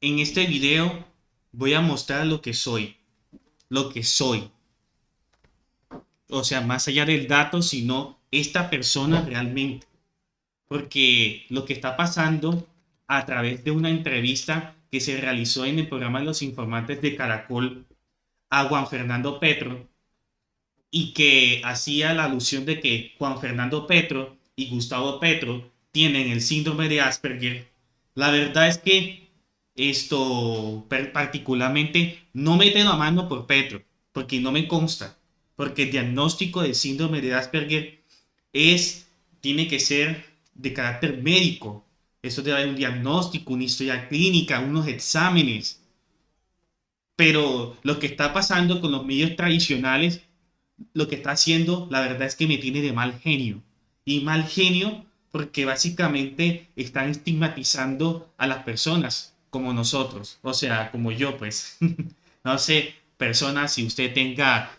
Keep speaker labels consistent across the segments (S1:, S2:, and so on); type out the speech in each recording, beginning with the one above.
S1: En este video voy a mostrar lo que soy. O sea, más allá del dato, sino esta persona realmente. Porque lo que está pasando a través de una entrevista que se realizó en el programa Los Informantes de Caracol a Juan Fernando Petro y que hacía la alusión de que Juan Fernando Petro y Gustavo Petro tienen el síndrome de Asperger. La verdad es que esto particularmente no mete la mano por Petro, porque no me consta, porque el diagnóstico del síndrome de Asperger es, tiene que ser de carácter médico. Eso debe haber un diagnóstico, una historia clínica, unos exámenes. Pero lo que está pasando con los medios tradicionales, lo que está haciendo, la verdad es que me tiene de mal genio. Y mal genio porque básicamente están estigmatizando a las personas como nosotros, o sea, como yo, pues. No sé, personas, si usted tenga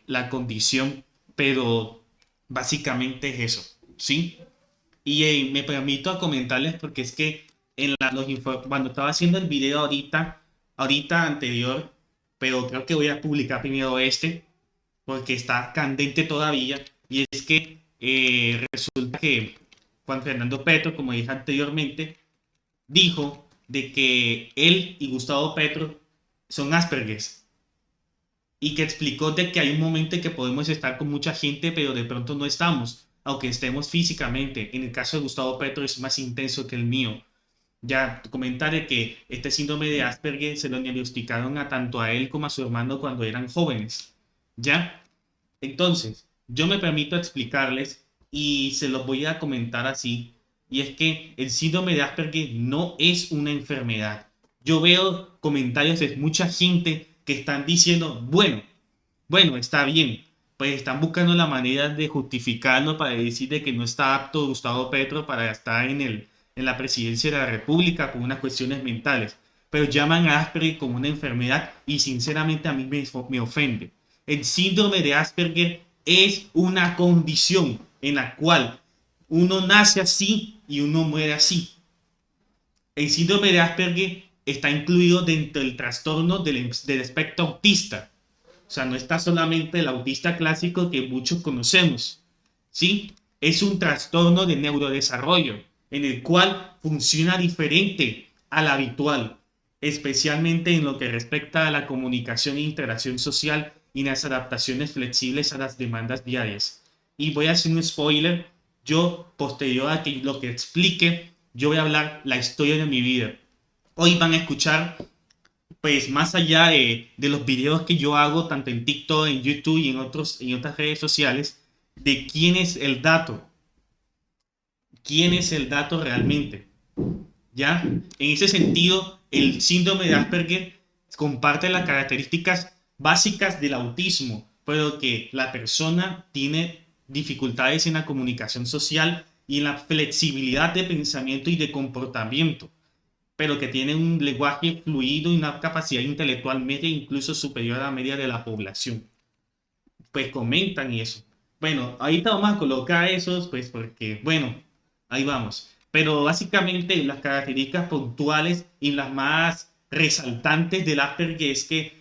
S1: la condición, pero básicamente es eso, ¿sí? Y me permito comentarles porque es que cuando estaba haciendo el video ahorita anterior, pero creo que voy a publicar primero este, porque está candente todavía, y es que resulta que Juan Fernando Petro, como dije anteriormente, dijo de que él y Gustavo Petro son Aspergers y que explicó de que hay un momento en que podemos estar con mucha gente, pero de pronto no estamos, aunque estemos físicamente. En el caso de Gustavo Petro es más intenso que el mío. Ya comentar de que este síndrome de Asperger se lo diagnosticaron a tanto a él como a su hermano cuando eran jóvenes. ¿Ya? Entonces, yo me permito explicarles y se los voy a comentar así. Y es que el síndrome de Asperger no es una enfermedad. Yo veo comentarios de mucha gente que están diciendo, bueno, está bien. Pues están buscando la manera de justificarlo para decir de que no está apto Gustavo Petro para estar en la presidencia de la República por unas cuestiones mentales. Pero llaman a Asperger como una enfermedad y sinceramente a mí me ofende. El síndrome de Asperger es una condición en la cual uno nace así y uno muere así. El síndrome de Asperger está incluido dentro del trastorno del espectro autista. O sea, no está solamente el autista clásico que muchos conocemos, ¿sí? Es un trastorno de neurodesarrollo en el cual funciona diferente al habitual, especialmente en lo que respecta a la comunicación e interacción social y las adaptaciones flexibles a las demandas diarias. Y voy a hacer un spoiler, yo posterior a que lo que explique, yo voy a hablar la historia de mi vida. Hoy van a escuchar pues más allá de los videos que yo hago, tanto en TikTok, en YouTube y en otras redes sociales, de quién es el dato realmente. ¿Ya? En ese sentido, el síndrome de Asperger comparte las características básicas del autismo, pero que la persona tiene dificultades en la comunicación social y en la flexibilidad de pensamiento y de comportamiento, pero que tienen un lenguaje fluido y una capacidad intelectual media incluso superior a la media de la población. Pues comentan y eso. Bueno, ahorita vamos a colocar esos, pues porque, bueno, ahí vamos. Pero básicamente las características puntuales y las más resaltantes del Asperger es que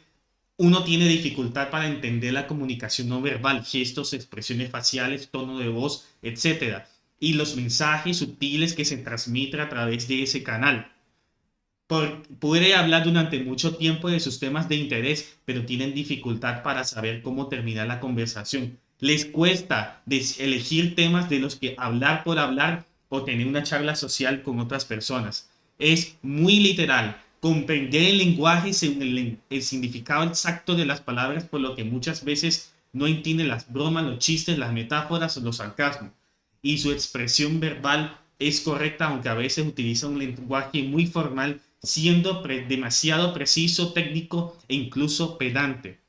S1: uno tiene dificultad para entender la comunicación no verbal, gestos, expresiones faciales, tono de voz, etcétera, y los mensajes sutiles que se transmiten a través de ese canal. Puede hablar durante mucho tiempo de sus temas de interés, pero tienen dificultad para saber cómo terminar la conversación. Les cuesta elegir temas de los que hablar por hablar o tener una charla social con otras personas. Es muy literal, comprender el lenguaje según el significado exacto de las palabras, por lo que muchas veces no entiende las bromas, los chistes, las metáforas o los sarcasmos. Y su expresión verbal es correcta, aunque a veces utiliza un lenguaje muy formal, siendo demasiado preciso, técnico e incluso pedante.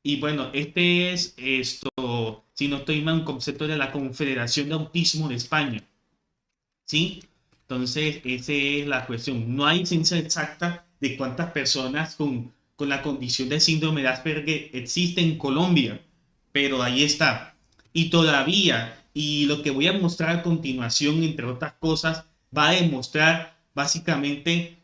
S1: Y bueno, este es esto, si no estoy mal, un concepto de la Confederación de Autismo de España, ¿sí? Entonces, esa es la cuestión. No hay ciencia exacta de cuántas personas con la condición de síndrome de Asperger existen en Colombia, pero ahí está. Y todavía, y lo que voy a mostrar a continuación, entre otras cosas, va a demostrar básicamente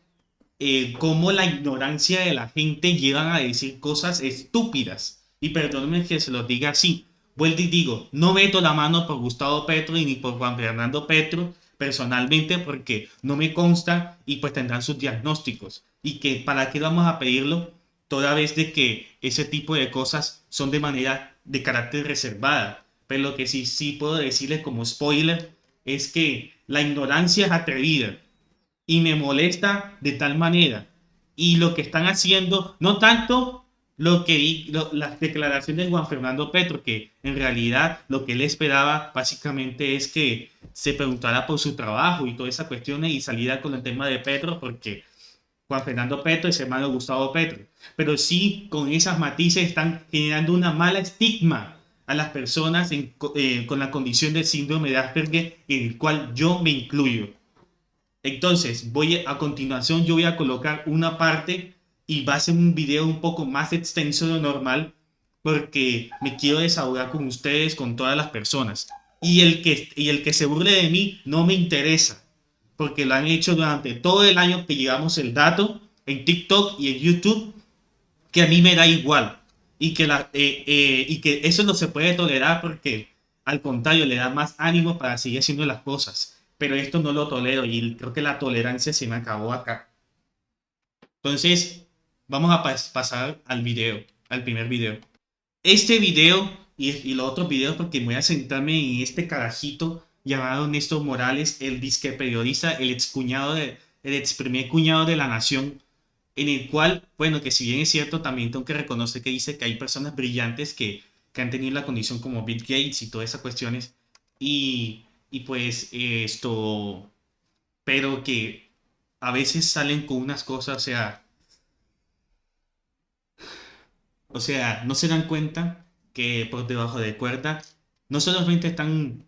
S1: cómo la ignorancia de la gente llevan a decir cosas estúpidas. Y perdónenme que se los diga así. Vuelvo y digo, no meto la mano por Gustavo Petro y ni por Juan Fernando Petro personalmente porque no me consta y pues tendrán sus diagnósticos. Y que para qué vamos a pedirlo toda vez de que ese tipo de cosas son de manera de carácter reservada. Pero lo que sí puedo decirles como spoiler es que la ignorancia es atrevida y me molesta de tal manera. Y lo que están haciendo, no tanto las declaraciones de Juan Fernando Petro, que en realidad lo que él esperaba básicamente es que se preguntara por su trabajo y todas esas cuestiones y saliera con el tema de Petro, porque Juan Fernando Petro es hermano de Gustavo Petro. Pero sí, con esas matices están generando una mala estigma a las personas con la condición del síndrome de Asperger, en el cual yo me incluyo. Entonces, a continuación yo voy a colocar una parte y va a ser un video un poco más extenso de lo normal porque me quiero desahogar con ustedes, con todas las personas. Y el que se burle de mí no me interesa porque lo han hecho durante todo el año que llevamos el dato en TikTok y en YouTube, que a mí me da igual y que eso no se puede tolerar porque al contrario le da más ánimo para seguir haciendo las cosas. Pero esto no lo tolero y creo que la tolerancia se me acabó acá. Entonces, vamos a pasar al video, al primer video. Este video y los otros videos, porque me voy a centrarme en este carajito llamado Néstor Morales, el disque periodista, el ex primer cuñado de La Nación, en el cual, bueno, que si bien es cierto, también tengo que reconocer que dice que hay personas brillantes que han tenido la condición como Bill Gates y todas esas cuestiones, y pues pero que a veces salen con unas cosas, o sea, no se dan cuenta que por debajo de cuerda no solamente están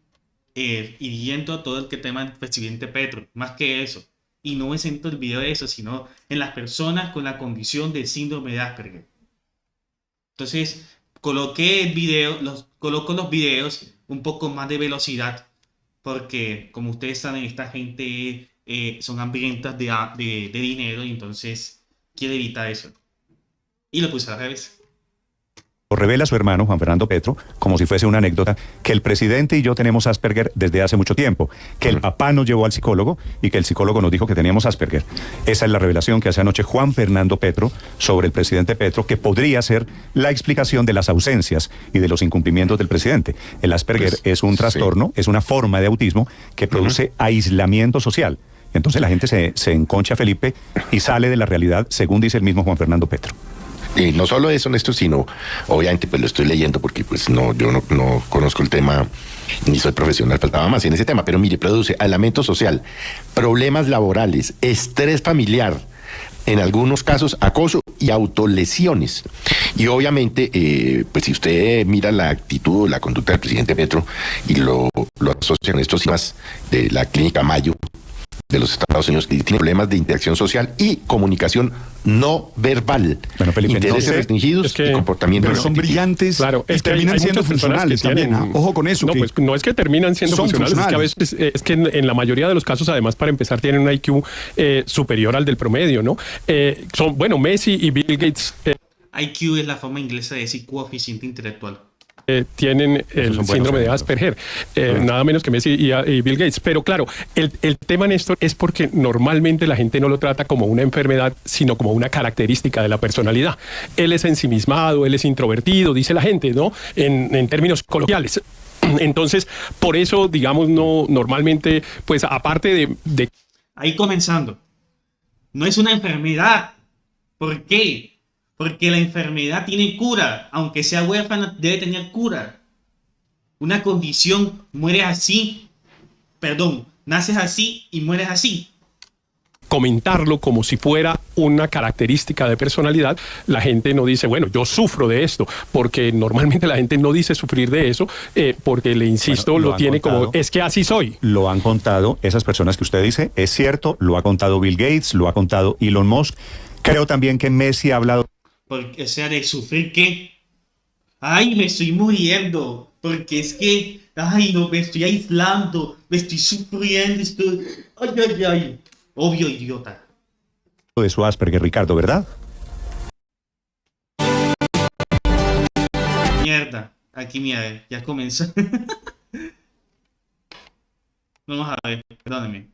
S1: hiriendo todo el que tema del presidente Petro, más que eso. Y no me centro en el video de eso, sino en las personas con la condición de síndrome de Asperger. Entonces, coloco los videos un poco más de velocidad, porque como ustedes saben, esta gente son hambrientas de dinero y entonces quiere evitar eso. Y lo puse al revés.
S2: Revela su hermano, Juan Fernando Petro, como si fuese una anécdota, que el presidente y yo tenemos Asperger desde hace mucho tiempo, que el papá nos llevó al psicólogo y que el psicólogo nos dijo que teníamos Asperger. Esa es la revelación que hace anoche Juan Fernando Petro sobre el presidente Petro, que podría ser la explicación de las ausencias y de los incumplimientos del presidente. El Asperger es un trastorno, es una forma de autismo que produce aislamiento social. Entonces la gente se enconcha, Felipe, y sale de la realidad, según dice el mismo Juan Fernando Petro.
S3: Y no solo eso, Néstor, sino, obviamente, pues lo estoy leyendo porque pues no, yo no conozco el tema, ni soy profesional, faltaba más en ese tema, pero mire, produce aislamiento social, problemas laborales, estrés familiar, en algunos casos acoso y autolesiones. Y obviamente, pues si usted mira la actitud, la conducta del presidente Petro y lo asocia con estos temas de la clínica Mayo de los Estados Unidos, que tiene problemas de interacción social y comunicación no verbal,
S2: bueno, Felipe,
S3: intereses restringidos y comportamientos.
S4: Pero son brillantes,
S5: claro,
S4: y terminan siendo funcionales también. Ojo con eso.
S5: No, pues no es que terminan siendo funcionales, es que a veces, es que en la mayoría de los casos, además, para empezar, tienen un IQ superior al del promedio, ¿no? Bueno, Messi y Bill Gates.
S1: IQ es la forma inglesa de decir coeficiente intelectual.
S5: Tienen el síndrome de Asperger, nada menos que Messi y Bill Gates. Pero claro, el tema, Néstor, es porque normalmente la gente no lo trata como una enfermedad, sino como una característica de la personalidad. Él es ensimismado, él es introvertido, dice la gente, ¿no? En términos coloquiales. Entonces, por eso, digamos, no normalmente, pues aparte de...
S1: Ahí comenzando. No es una enfermedad. ¿Por qué? Porque la enfermedad tiene cura. Aunque sea huérfana, debe tener cura. Una condición, mueres así. Perdón, naces así y mueres así.
S5: Comentarlo como si fuera una característica de personalidad, la gente no dice, bueno, yo sufro de esto, porque normalmente la gente no dice sufrir de eso, porque le insisto, bueno, lo tiene contado, como, es que así soy.
S2: Lo han contado esas personas que usted dice, es cierto, lo ha contado Bill Gates, lo ha contado Elon Musk. Creo también que Messi ha hablado.
S1: Porque, o sea, de sufrir que, ay, me estoy muriendo, porque es que, ay, no, me estoy aislando, me estoy sufriendo, ay, ay, ay. Obvio, idiota.
S2: de su Asperger, Ricardo, ¿verdad?
S1: Mierda, aquí mira, ya comenzó. Vamos a ver, perdónenme.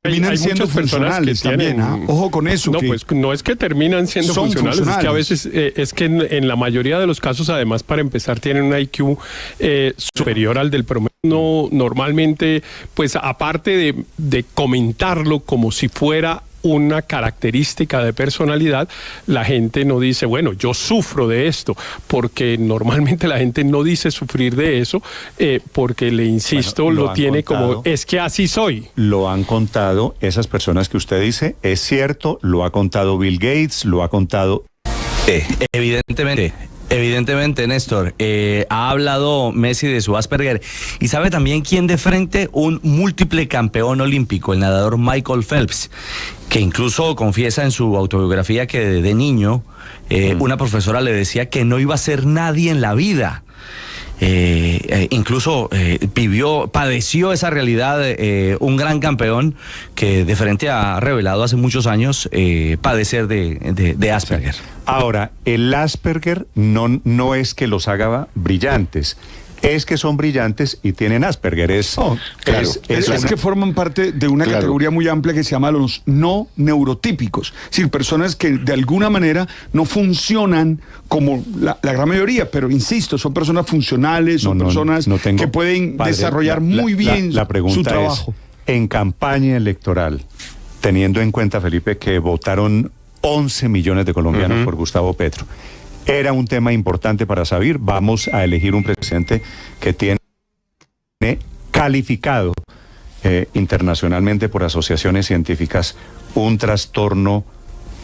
S4: Terminan siendo
S5: muchas personas
S4: funcionales
S5: que tienen-
S4: también, ¿ah? Ojo con eso.
S5: No,
S4: que
S5: pues no es que terminan siendo
S4: son
S5: funcionales, es que a
S4: funcionales.
S5: veces, es que en la mayoría de los casos, además, para empezar, tienen un IQ superior al del promedio. No, normalmente, pues aparte de comentarlo como si fuera una característica de personalidad, la gente no dice, bueno, yo sufro de esto, porque normalmente la gente no dice sufrir de eso, porque le insisto,
S2: Bueno, lo
S5: lo
S2: han
S5: tiene
S2: contado.
S5: como, es que así soy.
S2: Lo han contado esas personas que usted dice, es cierto, lo ha contado Bill Gates, lo ha contado...
S6: Evidentemente, Néstor, ha hablado Messi de su Asperger y sabe también quién de frente, un múltiple campeón olímpico, el nadador Michael Phelps, que incluso confiesa en su autobiografía que de niño una profesora le decía que no iba a ser nadie en la vida. Incluso padeció esa realidad, un gran campeón que de frente ha revelado hace muchos años padecer de Asperger.
S2: Ahora, el Asperger no es que los haga brillantes, es que son brillantes y tienen Asperger.
S3: claro.
S4: Es que forman parte de una
S3: Claro.
S4: categoría muy amplia que se llama los no neurotípicos. Es decir, personas que de alguna manera no funcionan como la gran mayoría, pero insisto, son personas funcionales, son personas que pueden
S2: Padre,
S4: desarrollar muy bien
S2: la pregunta
S4: su trabajo.
S2: es, en campaña electoral, teniendo en cuenta, Felipe, que votaron 11 millones de colombianos por Gustavo Petro, era un tema importante para saber. Vamos a elegir un presidente que tiene calificado internacionalmente por asociaciones científicas un trastorno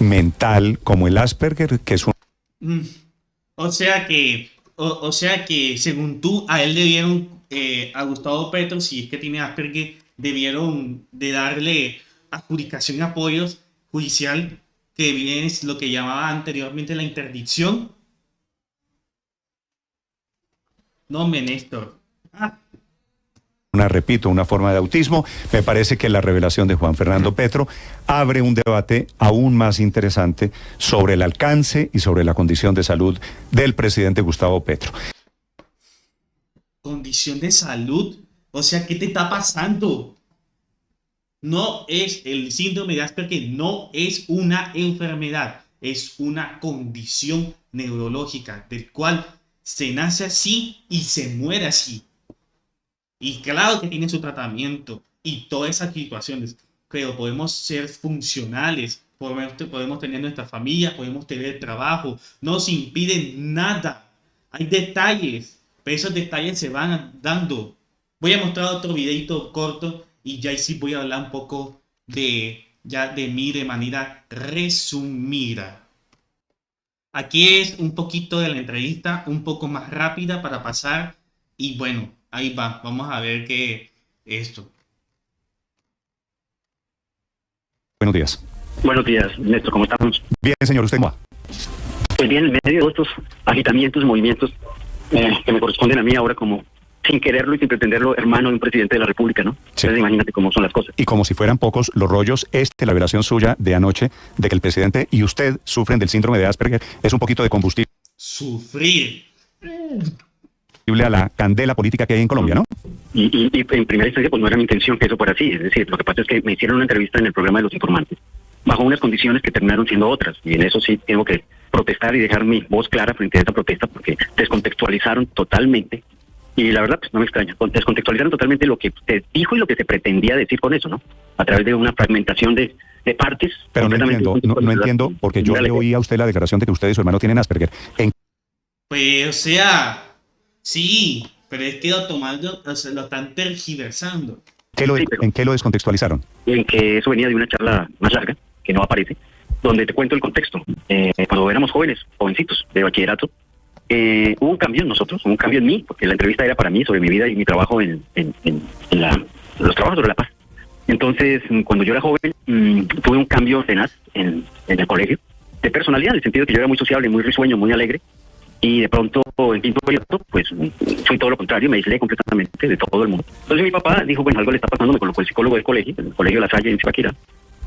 S2: mental como el Asperger, que es un...
S1: O sea que según tú, a él debieron, a Gustavo Petro, si es que tiene Asperger, debieron de darle adjudicación y apoyos judicial, que bien es lo que llamaba anteriormente la interdicción. No, Néstor.
S2: Repito, una forma de autismo. Me parece que la revelación de Juan Fernando Petro abre un debate aún más interesante sobre el alcance y sobre la condición de salud del presidente Gustavo Petro.
S1: ¿Condición de salud? O sea, ¿qué te está pasando? No es el síndrome de Asperger, no es una enfermedad, es una condición neurológica del cual se nace así y se muere así. Y claro que tiene su tratamiento y todas esas situaciones, pero podemos ser funcionales, podemos tener nuestra familia, podemos tener trabajo, no nos impiden nada. Hay detalles, pero esos detalles se van dando. Voy a mostrar otro videito corto y ya ahí sí voy a hablar un poco de mí de manera resumida. Aquí es un poquito de la entrevista, un poco más rápida para pasar y bueno, ahí va, vamos a ver qué es esto.
S2: Buenos días.
S7: Buenos días, Néstor, ¿cómo estamos?
S2: Bien, señor, ¿usted cómo va?
S7: Pues bien, en medio de estos agitamientos, movimientos que me corresponden a mí ahora como, sin quererlo y sin pretenderlo, hermano de un presidente de la República, ¿no?
S2: Sí.
S7: Entonces imagínate cómo son las cosas.
S2: Y como si fueran pocos los rollos, la revelación suya de anoche de que el presidente y usted sufren del síndrome de Asperger es un poquito de combustible
S1: Sufrir.
S2: a la candela política que hay en Colombia, ¿no?
S7: Y en primera instancia, pues no era mi intención que eso fuera así. Es decir, lo que pasa es que me hicieron una entrevista en el programa de Los Informantes, bajo unas condiciones que terminaron siendo otras. Y en eso sí tengo que protestar y dejar mi voz clara frente a esa protesta, porque descontextualizaron totalmente. Y la verdad, pues no me extraña. Descontextualizaron totalmente lo que se dijo y lo que se pretendía decir con eso, ¿no? A través de una fragmentación de partes.
S2: Pero no entiendo, porque yo le oí a usted la declaración de que usted y su hermano tienen Asperger.
S1: Pues, o sea, sí, pero es que lo tomando, o sea, lo están tergiversando.
S2: ¿En qué lo descontextualizaron?
S7: En que eso venía de una charla más larga, que no aparece, donde te cuento el contexto. Cuando éramos jóvenes, jovencitos, de bachillerato, hubo un cambio en nosotros, hubo un cambio en mí, porque la entrevista era para mí, sobre mi vida y mi trabajo en los trabajos sobre la paz. Entonces, cuando yo era joven, tuve un cambio tenaz en el colegio, de personalidad, en el sentido de que yo era muy sociable, muy risueño, muy alegre, y de pronto, en quinto periodo, pues fui todo lo contrario, me aislé completamente de todo el mundo. Entonces mi papá dijo, bueno, algo le está pasando, me colocó el psicólogo del colegio, en el colegio La Salle, en Zipaquirá,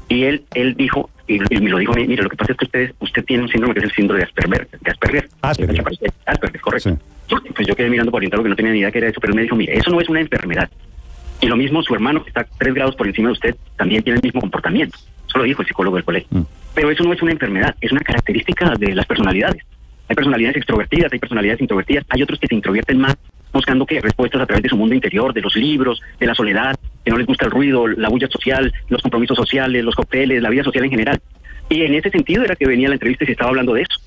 S7: Y él dijo, y me lo dijo a mí, mira, lo que pasa es que usted tiene un síndrome que es el síndrome de Asperger. Asperger, correcto. Sí. Pues yo quedé mirando por oriental porque no tenía ni idea que era eso, pero él me dijo, mire, eso no es una enfermedad. Y lo mismo su hermano, que está 3 grados por encima de usted, también tiene el mismo comportamiento. Eso lo dijo el psicólogo del colegio. Pero eso no es una enfermedad, es una característica de las personalidades. Hay personalidades extrovertidas, hay personalidades introvertidas, hay otros que se introverten más, buscando que respuestas a través de su mundo interior, de los libros, de la soledad, que no les gusta el ruido, la bulla social, los compromisos sociales, los cócteles, la vida social en general. Y en ese sentido era que venía la entrevista y se estaba hablando de eso.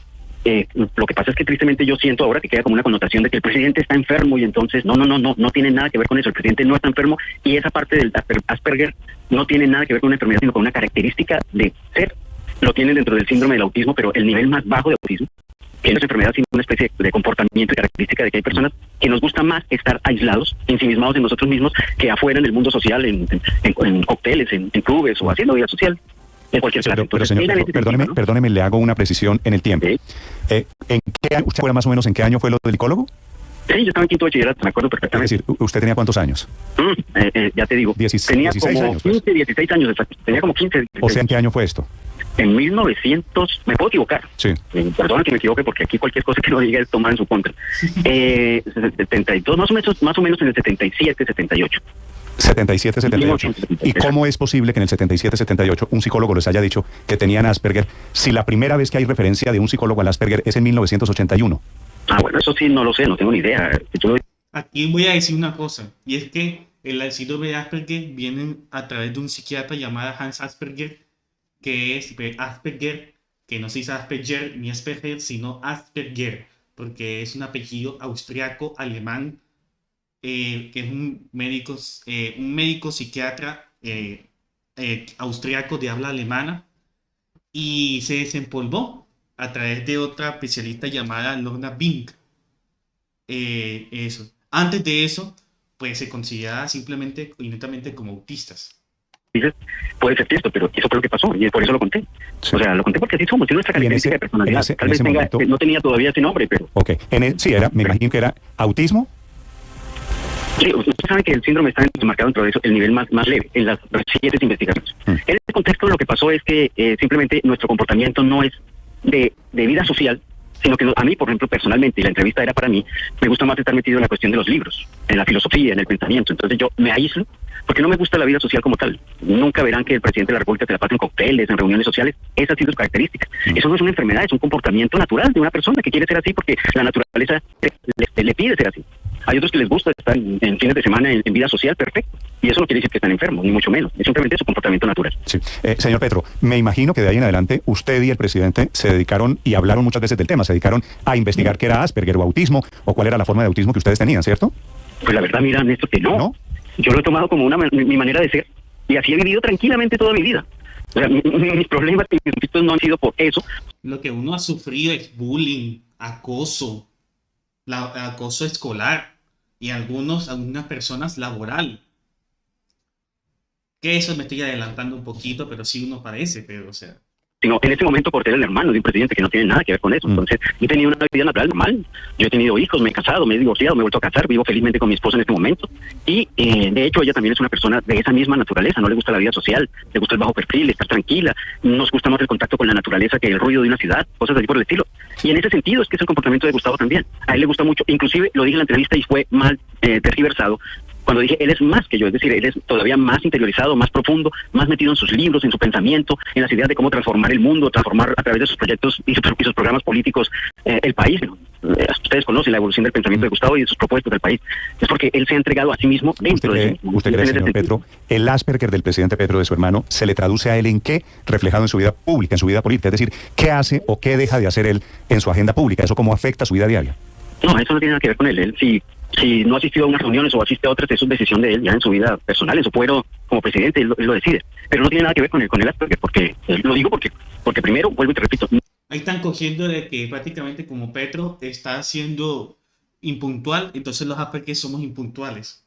S7: Lo que pasa es que tristemente yo siento ahora que queda como una connotación de que el presidente está enfermo y entonces no tiene nada que ver con eso. El presidente no está enfermo y esa parte del Asperger no tiene nada que ver con una enfermedad, sino con una característica de ser. Lo tienen dentro del síndrome del autismo, pero el nivel más bajo de autismo, que no es enfermedad, sino una especie de comportamiento y característica de que hay personas que nos gusta más estar aislados, ensimismados en nosotros mismos, que afuera en el mundo social, en cócteles, en clubes o haciendo vida social. En cualquier caso.
S2: Pero señor, perdóneme, le hago una precisión en el tiempo.
S7: Sí.
S2: ¿En qué año, usted acuerda más o menos en qué año fue lo del psicólogo?
S7: Sí, yo estaba en quinto bachillerato, me acuerdo perfectamente.
S2: Es decir, ¿usted tenía cuántos años?
S7: Ya te digo.
S2: 16
S7: tenía como
S2: años,
S7: 15, 16 años, exacto. Tenía como 15. 16.
S2: O sea, ¿en qué año fue esto?
S7: En 1900, me puedo equivocar.
S2: Sí.
S7: Perdona que me equivoque porque aquí cualquier cosa que no diga es tomar en su contra. 72, más o menos en el 77, 78.
S2: 77, 78. ¿Y cómo es posible que en el 77, 78 un psicólogo les haya dicho que tenían Asperger si la primera vez que hay referencia de un psicólogo al Asperger es en 1981?
S7: Bueno, eso sí no lo sé, no tengo ni idea.
S1: Aquí voy a decir una cosa, y es que el síndrome de Asperger viene a través de un psiquiatra llamado Hans Asperger, que es Asperger, que no se dice Asperger ni Asperger, sino Asperger, porque es un apellido austriaco alemán, que es un médico psiquiatra austriaco de habla alemana, y se desempolvó a través de otra especialista llamada Lorna Bink. Eso. Antes de eso, pues se consideraba simplemente y netamente como autistas.
S7: Dices, puede ser esto, pero eso fue lo que pasó y por eso lo conté. Sí. O sea, lo conté porque así somos, tiene nuestra característica de personalidad. Tal vez momento, no tenía todavía ese nombre, pero...
S2: Ok, sí, me imagino que era autismo.
S7: Sí, usted sabe que el síndrome está marcado dentro de eso, el nivel más leve, en las recientes investigaciones. En este contexto lo que pasó es que simplemente nuestro comportamiento no es de vida social, sino que a mí, por ejemplo, personalmente, y la entrevista era para mí, me gusta más estar metido en la cuestión de los libros, en la filosofía, en el pensamiento. Entonces yo me aíslo porque no me gusta la vida social como tal. Nunca verán que el presidente de la República se la pasa en cócteles, en reuniones sociales. Esas sí son sus características. Eso no es una enfermedad, es un comportamiento natural de una persona que quiere ser así porque la naturaleza le pide ser así. Hay otros que les gusta estar en fines de semana en vida social, perfecto. Y eso no quiere decir que están enfermos, ni mucho menos. Es simplemente su comportamiento natural.
S2: Sí. Señor Petro, me imagino que de ahí en adelante usted y el presidente se dedicaron, y hablaron muchas veces del tema, se dedicaron a investigar qué era Asperger o autismo, o cuál era la forma de autismo que ustedes tenían, ¿cierto?
S7: Pues la verdad, mira, Néstor, que no. Yo lo he tomado como mi manera de ser, y así he vivido tranquilamente toda mi vida. O sea, mis problemas y mis conflictos no han sido por eso.
S1: Lo que uno ha sufrido es bullying, acoso, acoso escolar y algunas personas laboral. Que eso me estoy adelantando un poquito, pero sí uno parece, pero o sea...
S7: Sino en este momento por ser el hermano de un presidente que no tiene nada que ver con eso. Entonces, yo he tenido una vida natural normal. Yo he tenido hijos, me he casado, me he divorciado, me he vuelto a casar, vivo felizmente con mi esposa en este momento. Y, de hecho, ella también es una persona de esa misma naturaleza. No le gusta la vida social, le gusta el bajo perfil, estar tranquila. Nos gusta más el contacto con la naturaleza que el ruido de una ciudad, cosas así por el estilo. Y en ese sentido es que es el comportamiento de Gustavo también. A él le gusta mucho. Inclusive, lo dije en la entrevista y fue mal tergiversado. Cuando dije, él es más que yo, es decir, él es todavía más interiorizado, más profundo, más metido en sus libros, en su pensamiento, en las ideas de cómo transformar el mundo, transformar a través de sus proyectos y sus programas políticos el país. Ustedes conocen la evolución del pensamiento de Gustavo y de sus propuestas del país. Es porque él se ha entregado a sí mismo dentro de...
S2: ¿Usted cree, señor Petro, el Asperger del presidente Petro, de su hermano, se le traduce a él en qué reflejado en su vida pública, en su vida política? Es decir, ¿qué hace o qué deja de hacer él en su agenda pública? ¿Eso cómo afecta su vida diaria?
S7: No, eso no tiene nada que ver con él. Él si no asistió a unas reuniones o asiste a otras, eso es decisión de él ya en su vida personal, en su fuero como presidente, él lo decide. Pero no tiene nada que ver con el Asperger, porque lo digo porque primero, vuelvo y te repito.
S1: Ahí están cogiendo de que prácticamente como Petro está siendo impuntual, entonces los Asperger somos impuntuales.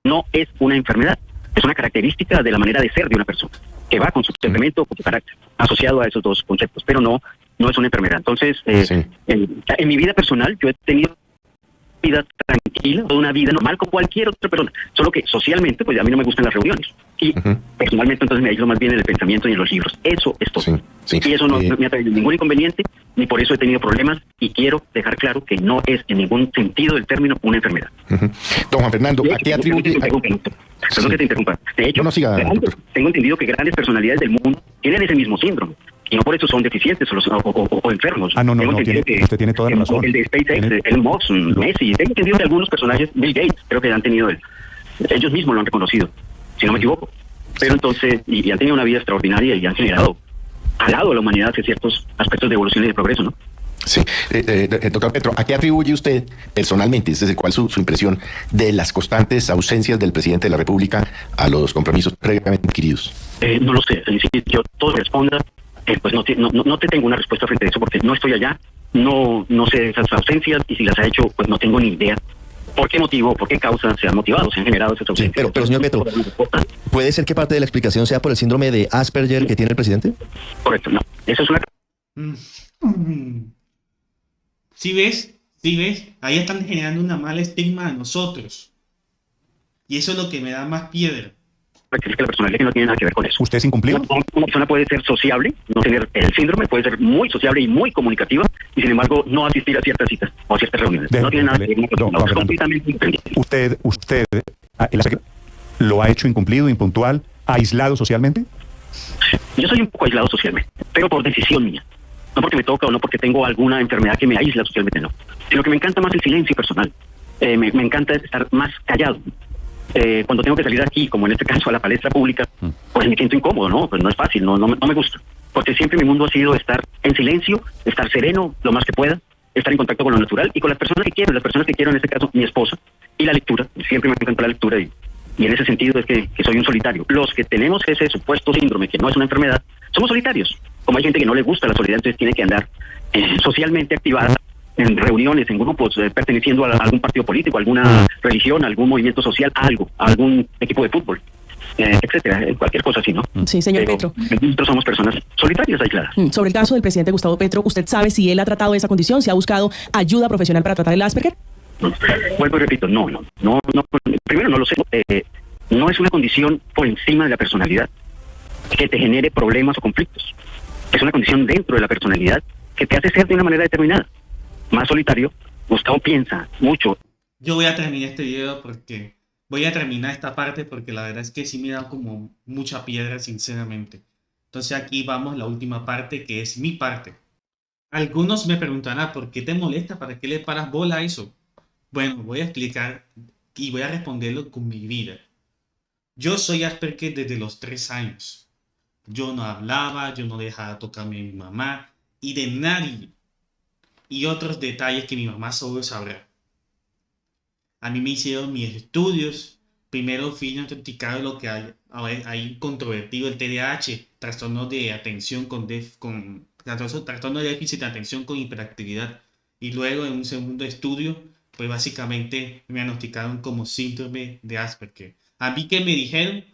S7: No es una enfermedad, es una característica de la manera de ser de una persona, que va con su temperamento, con su carácter, asociado a esos dos conceptos, pero no es una enfermedad. Entonces, en mi vida personal yo he tenido vida tranquila, una vida normal con cualquier otra persona, solo que socialmente pues a mí no me gustan las reuniones y personalmente entonces me aíslo más bien en el pensamiento y en los libros. Eso es todo.
S3: Sí.
S7: Y eso no me ha traído ningún inconveniente, ni por eso he tenido problemas, y quiero dejar claro que no es en ningún sentido del término una enfermedad.
S3: Don Juan Fernando, ¿a qué atribuye?
S7: Perdón que te interrumpa. De hecho,
S3: no siga,
S7: tengo entendido que grandes personalidades del mundo tienen ese mismo síndrome. Y no por eso son deficientes o enfermos.
S2: No, usted tiene toda la razón.
S7: El de SpaceX, Elon Musk, Messi, tengo entendido que algunos personajes, Bill Gates, creo que han tenido ellos mismos lo han reconocido, si no me equivoco. Pero entonces, y han tenido una vida extraordinaria y han generado al lado de la humanidad hacia ciertos aspectos de evolución y de progreso, ¿no?
S3: Sí. Doctor Petro, ¿a qué atribuye usted personalmente, desde cuál su impresión de las constantes ausencias del presidente de la República a los compromisos previamente adquiridos?
S7: No lo sé. Si yo todo responda, pues no te tengo una respuesta frente a eso porque no estoy allá, no sé de esas ausencias, y si las ha hecho, pues no tengo ni idea por qué motivo, por qué causa se han motivado, se han generado esas ausencias.
S8: Sí, pero señor Petro, ¿puede ser que parte de la explicación sea por el síndrome de Asperger que tiene el presidente?
S7: Correcto, no. Eso es una...
S1: ¿Sí ves? Ahí están generando una mala estigma a nosotros. Y eso es lo que me da más piedra.
S7: Que la personalidad no tiene nada que ver con eso.
S2: ¿Usted es incumplido?
S7: Una persona puede ser sociable, no tener el síndrome, puede ser muy sociable y muy comunicativa, y sin embargo no asistir a ciertas citas o a ciertas reuniones. No tiene nada que ver con eso. Es completamente independiente.
S2: ¿Usted lo ha hecho incumplido, impuntual, aislado socialmente?
S7: Yo soy un poco aislado socialmente, pero por decisión mía. No porque me toca o no porque tengo alguna enfermedad que me aísla socialmente, no. Sino que me encanta más el silencio personal. Me encanta estar más callado. Cuando tengo que salir aquí, como en este caso a la palestra pública, pues me siento incómodo, ¿no? Pues no es fácil, no me gusta. Porque siempre mi mundo ha sido estar en silencio, estar sereno lo más que pueda, estar en contacto con lo natural y con las personas que quiero, en este caso mi esposa, y la lectura. Siempre me encanta la lectura y en ese sentido es que soy un solitario. Los que tenemos ese supuesto síndrome, que no es una enfermedad, somos solitarios. Como hay gente que no le gusta la soledad, entonces tiene que andar socialmente activada en reuniones, en grupos, perteneciendo a algún partido político, a alguna religión, a algún movimiento social, a algún equipo de fútbol, etcétera, cualquier cosa así, ¿no?
S9: Sí, señor Petro.
S7: Nosotros somos personas solitarias, aisladas.
S9: Sobre el caso del presidente Gustavo Petro, ¿usted sabe si él ha tratado esa condición, si ha buscado ayuda profesional para tratar el Asperger?
S7: Vuelvo y repito, no. Primero no lo sé. No es una condición por encima de la personalidad que te genere problemas o conflictos. Es una condición dentro de la personalidad que te hace ser de una manera determinada. Más solitario, Gustavo piensa mucho.
S1: Yo voy a terminar este video porque voy a terminar esta parte porque la verdad es que sí me da como mucha piedra, sinceramente. Entonces aquí vamos la última parte, que es mi parte. Algunos me preguntarán, ¿por qué te molesta? ¿Para qué le paras bola a eso? Bueno, voy a explicar y voy a responderlo con mi vida. Yo soy Asperger desde los 3 años. Yo no hablaba, yo no dejaba tocarme a mi mamá y de nadie. Y otros detalles que mi mamá solo sabrá. A mí me hicieron mis estudios. Primero fui diagnosticado lo que hay controvertido, el TDAH, trastorno de atención trastorno de déficit de atención con hiperactividad. Y luego en un segundo estudio, pues básicamente me diagnosticaron como síndrome de Asperger. A mí que me dijeron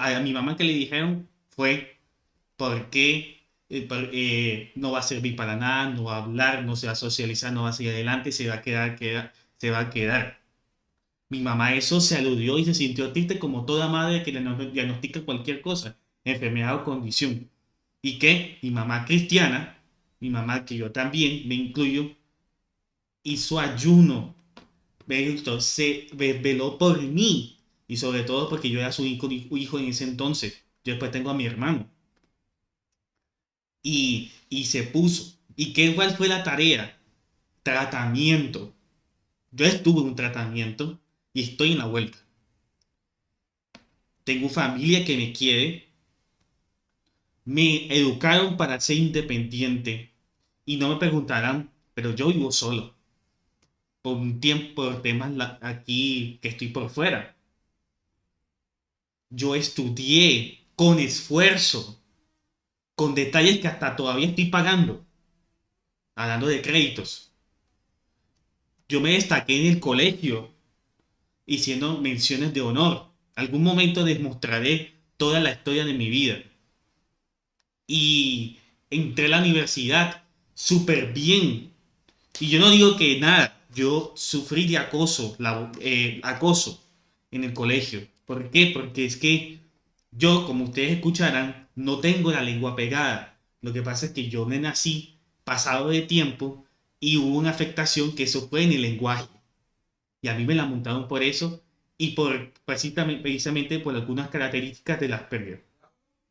S1: a mi mamá que le dijeron fue porque no va a servir para nada, no va a hablar, no se va a socializar, no va a seguir adelante, se va a quedar. Mi mamá eso se aludió y se sintió triste como toda madre que le diagnostica cualquier cosa, enfermedad o condición. Y que mi mamá cristiana, mi mamá que yo también me incluyo, hizo ayuno, se veló por mí y sobre todo porque yo era su hijo en ese entonces. Yo después tengo a mi hermano. Y se puso. ¿Y cuál fue la tarea? Tratamiento. Yo estuve en un tratamiento y estoy en la vuelta. Tengo familia que me quiere. Me educaron para ser independiente. Y no me preguntarán, pero yo vivo solo. Por un tiempo, por temas aquí que estoy por fuera. Yo estudié con esfuerzo. Con detalles que hasta todavía estoy pagando. Hablando de créditos. Yo me destaqué en el colegio. Haciendo menciones de honor. Algún momento les mostraré toda la historia de mi vida. Y entré a la universidad súper bien. Y yo no digo que nada. yo sufrí de acoso en el colegio. ¿Por qué? Porque es que yo, como ustedes escucharán, no tengo la lengua pegada. Lo que pasa es que yo me nací pasado de tiempo y hubo una afectación que eso fue en el lenguaje. Y a mí me la montaron por eso y precisamente por algunas características del Asperger.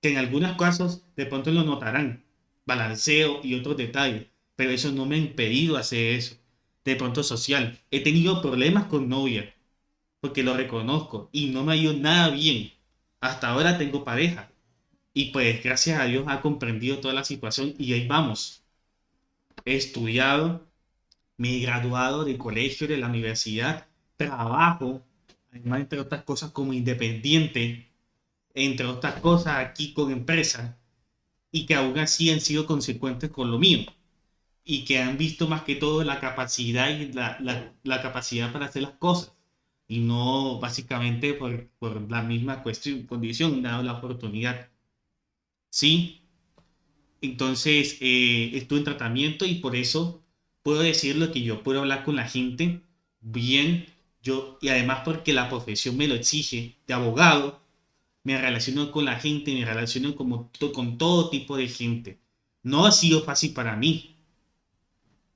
S1: Que en algunos casos de pronto lo notarán, balanceo y otros detalles, pero eso no me ha impedido hacer eso. De pronto social. He tenido problemas con novia, porque lo reconozco y no me ha ido nada bien. Hasta ahora tengo pareja y pues gracias a Dios ha comprendido toda la situación y ahí vamos. He estudiado, me he graduado del colegio, de la universidad, trabajo, además entre otras cosas como independiente, entre otras cosas aquí con empresas y que aún así han sido consecuentes con lo mío y que han visto más que todo la capacidad y la capacidad para hacer las cosas y no básicamente por la misma condición, dado la oportunidad. Sí, entonces estuve en tratamiento y por eso puedo decir lo que yo puedo hablar con la gente bien, y además porque la profesión me lo exige, de abogado, me relaciono con la gente, me relaciono con todo tipo de gente. No ha sido fácil para mí,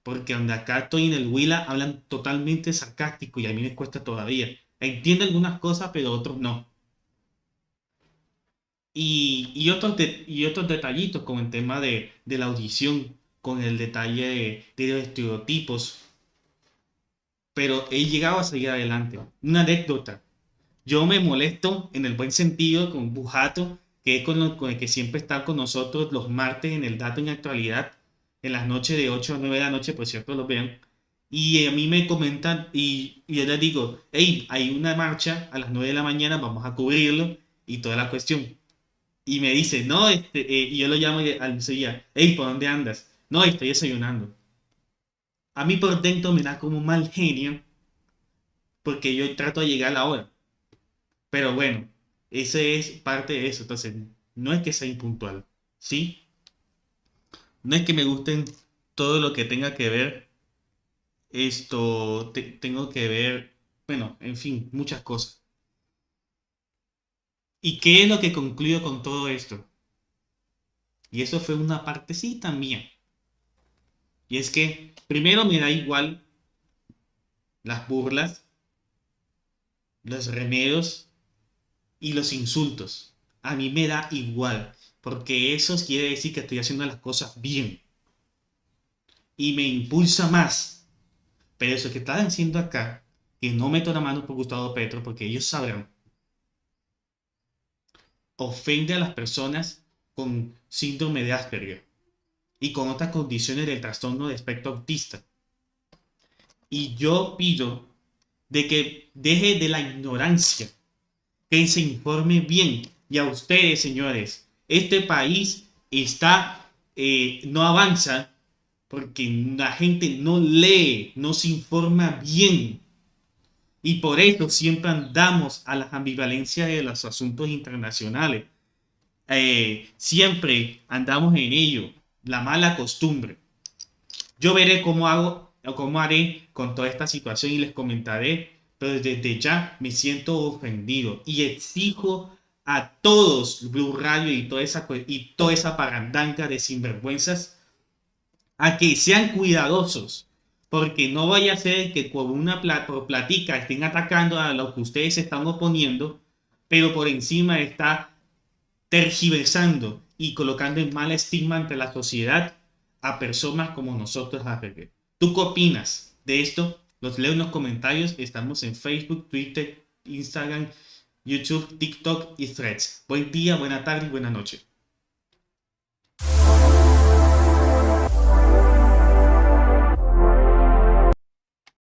S1: porque donde acá estoy en el Huila hablan totalmente sarcástico y a mí me cuesta todavía. Entiendo algunas cosas, pero otros no. Y otros detallitos, como el tema de la audición, con el detalle de los estereotipos. Pero he llegado a seguir adelante. Una anécdota. Yo me molesto en el buen sentido con Bujato, que es con el que siempre está con nosotros los martes en el Dato en Actualidad, en las noches de 8 a 9 de la noche, por cierto, lo vean. Y a mí me comentan y yo les digo, hey, hay una marcha a las 9 de la mañana, vamos a cubrirlo y toda la cuestión. Y me dice, no, y yo lo llamo al día, hey, ¿por dónde andas? No, estoy desayunando. A mí por dentro me da como mal genio porque yo trato de llegar a la hora. Pero bueno, ese es parte de eso. Entonces, no es que sea impuntual, ¿sí? No es que me gusten todo lo que tenga que ver tengo que ver, bueno, en fin, muchas cosas. ¿Y qué es lo que concluyo con todo esto? Y eso fue una partecita mía. Y es que primero me da igual las burlas, los remedios y los insultos. A mí me da igual, porque eso quiere decir que estoy haciendo las cosas bien. Y me impulsa más. Pero eso que están haciendo acá, que no meto la mano por Gustavo Petro, porque ellos sabrán, ofende a las personas con síndrome de Asperger y con otras condiciones del trastorno de espectro autista. Y yo pido de que deje de la ignorancia, que se informe bien. Y a ustedes, señores, este país no avanza porque la gente no lee, no se informa bien. Y por eso siempre andamos a las ambivalencias de los asuntos internacionales. Siempre andamos en ello, la mala costumbre. Yo veré cómo haré con toda esta situación y les comentaré, pero desde ya me siento ofendido y exijo a todos Blue Radio y toda esa parandanga de sinvergüenzas a que sean cuidadosos, porque no vaya a ser que por una platica estén atacando a lo que ustedes se están oponiendo, pero por encima está tergiversando y colocando en mal estigma ante la sociedad a personas como nosotros, Asperger. ¿Tú qué opinas de esto? Los leo en los comentarios. Estamos en Facebook, Twitter, Instagram, YouTube, TikTok y Threads. Buen día, buena tarde y buena noche.